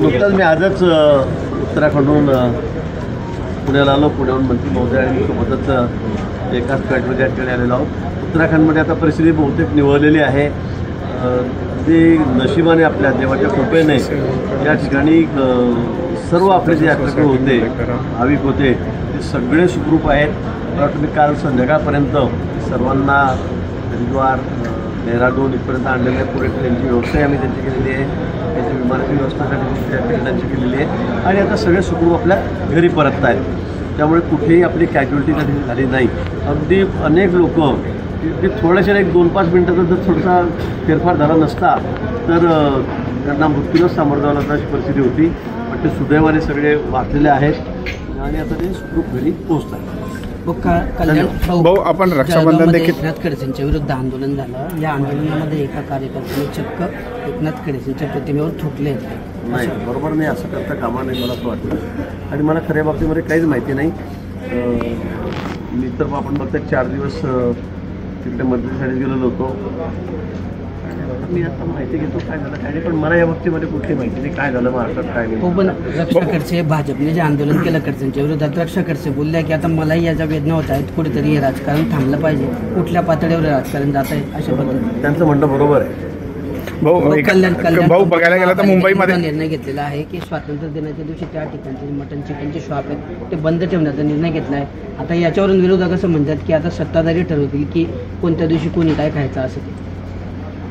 नुकताच मी आजच उत्तराखंडहून पुण्याला आलो. पुण्याहून मंत्री महोदय आणि सोबतच एकाच फ्लाईटमध्ये या ठिकाणी आलेलो आहोत. उत्तराखंडमध्ये आता परिस्थिती बहुतेक निवळलेली आहे. जे नशिबाने आपल्या देवाच्या कृपेने या ठिकाणी सर्व आपले जे यात्रेकरू होते, भाविक होते, ते सगळे सुखरूप आहेत. मला वाटतं मी काल संध्याकाळपर्यंत सर्वांना हरिद्वार, डेहराडून इथपर्यंत आणलेल्या पुढे ट्रेनची व्यवस्थाही आम्ही त्यांची केलेली आहे. त्याची विमानाची व्यवस्था त्यांची केलेली आहे आणि आता सगळे सुखरूप आपल्या घरी परतत आहेत. त्यामुळे कुठेही आपली कॅज्युअलिटी कधी झाली नाही. अगदी अनेक लोक ते थोड्याशा 1-2-5 मिनटाचा जर थोडासा फेरफार झाला नसता तर त्यांना मृत्यूलाच सामोरं जावं लागण्याची परिस्थिती होती. पण ते सुदैवाने सगळे वाचलेले आहेत आणि आता ते सुखरूप घरी पोहोचत आहेत. भाऊ, आपण रक्षाबंधन देखील एकनाथ खडसेंच्या विरुद्ध आंदोलन झालं. या आंदोलनामध्ये एका कार्यकर्त्याने चक्क एकनाथ खडसेंच्या प्रतिमेवर थुकले. नाही, बरोबर नाही, असं करता कामा नाही मला असं वाटतं. आणि मला खऱ्या बाबतीमध्ये काहीच माहिती नाही. मी तर आपण बघता 4 दिवस तिकडे मंत्रिसाठी गेलेलो होतो. मी आता माहिती घेतो काय झालं काय नाही, पण मला या बाबतीमध्ये कुठली माहिती नाही काय झालं महाराष्ट्रात काय नाही. हो, पण रक्षा खडसे भाजपने जे आंदोलन केलं खडसेंच्या विरोधात, रक्षा खडसे बोलल्या की आता मलाही याच्या वेदना होत आहेत, कुठेतरी हे राजकारण थांबलं पाहिजे, कुठल्या पातळीवर राजकारण जात आहे अशा पद्धतीने त्यांचं म्हणणं बरोबर आहे. भाऊ बघायला गेला तर मुंबईमध्ये निर्णय घेतलेला आहे की स्वातंत्र्य दिनाच्या दिवशी त्या ठिकाणचे मटन चिकनचे शॉप आहेत ते बंद ठेवण्याचा निर्णय घेतला आहे. आता याच्यावरून विरोधक असं म्हणतात की आता सत्ताधारी ठरवतील की कोणत्या दिवशी कोणी काय खायचं असं.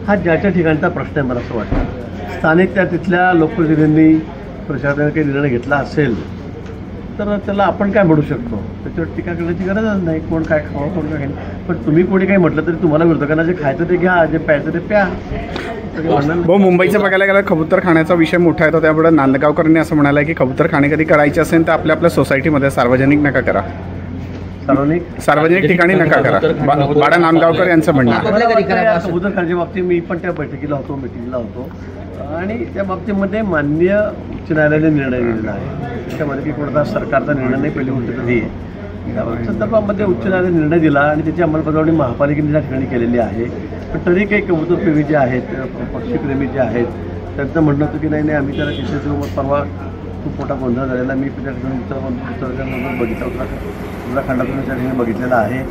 हा ज्याच्या ठिकाणचा प्रश्न आहे मला असं वाटतं. स्थानिक तिथल्या लोकप्रतिनिधींनी प्रशासनाने काही निर्णय घेतला असेल तर त्याला आपण काय म्हणू शकतो, त्याच्यावर टीका करण्याची गरजच नाही. कोण काय खावं कोण काय खायचं, पण तुम्ही कोणी काही म्हटलं तरी तुम्हाला विरोधकांना जे खायचं ते घ्या, जे प्यायचं ते प्या. भाऊ, मुंबईचं बघायला गेला कबूतर खाण्याचा विषय मोठा आहे. त्यामुळे नांदगावकरांनी असं म्हणालं की कबूतर खाणे कधी करायचे असेल तर आपल्या सोसायटीमध्ये सार्वजनिक नका करा, सार्वजनिक ठिकाणी नका करा. बाळा नांदगावकर यांचं म्हणणं आहे. कबूतर खाण्याच्या बाबतीत मी पण त्या बैठकीला होतो, मिटिंगला होतो आणि त्या बाबतीमध्ये माननीय उच्च न्यायालयाने निर्णय दिलेला आहे. त्याच्यामध्ये की कोणता सरकारचा निर्णय नाही, पहिली गोष्ट तरी आहे. त्या संदर्भामध्ये उच्च न्यायालयाने निर्णय दिला आणि त्याची अंमलबजावणी महापालिकेने त्या ठिकाणी केलेली आहे. पण तरी काही कबूतरप्रेमी जे आहेत, पक्षीप्रेमी जे आहेत, त्यांचं म्हणणं होतं की नाही आम्ही त्याला तिथे देऊ. मग परवा खूप मोठा गोंधळ झालेला. मी त्या ठिकाणी बघितला होता, उत्तराखंडातून त्या ठिकाणी बघितलेला आहे.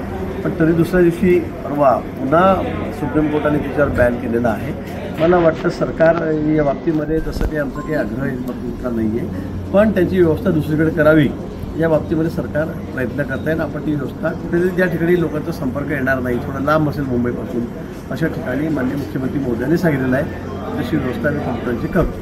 पण तरी दुसऱ्या दिवशी परवा पुन्हा सुप्रीम कोर्टाने त्याच्यावर बॅन केलेलं आहे. मला वाटतं सरकार या बाबतीमध्ये तसं काही आमचं काही आग्रह नाही आहे, पण त्यांची व्यवस्था दुसरीकडे करावी या बाबतीमध्ये सरकार प्रयत्न करत आहे. आपण ती व्यवस्था कुठेतरी ज्या ठिकाणी लोकांचा संपर्क येणार नाही, थोडं लांब असेल मुंबईपासून, अशा ठिकाणी माननीय मुख्यमंत्री मोदयांनी सांगितलेलं आहे तशी व्यवस्था आम्ही कंपन्यांची करतो.